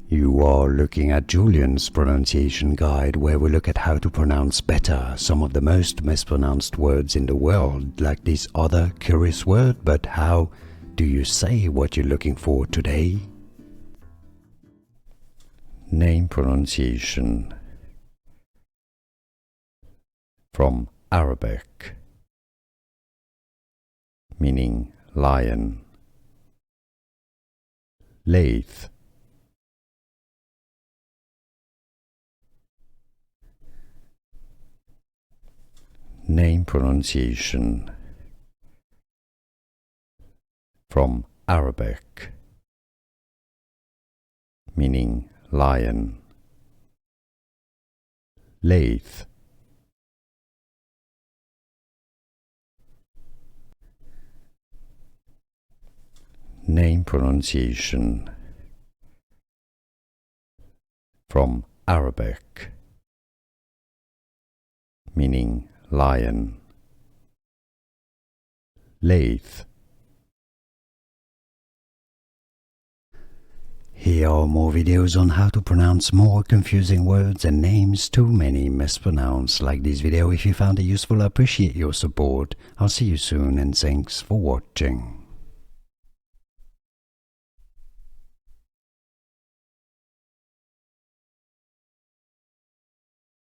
You are looking at Julian's pronunciation guide, where we look at how to pronounce better some of the most mispronounced words in the world, like this other curious word. But how do you say what you're looking for today? Name pronunciation. From Arabic, meaning lion. Layth. Name pronunciation. From Arabic, meaning lion. Layth. Name pronunciation. From Arabic, meaning lion. Layth. Here are more videos on how to pronounce more confusing words and names too many mispronounced. Like this video if you found it useful. I appreciate your support. I'll see you soon and thanks for watching.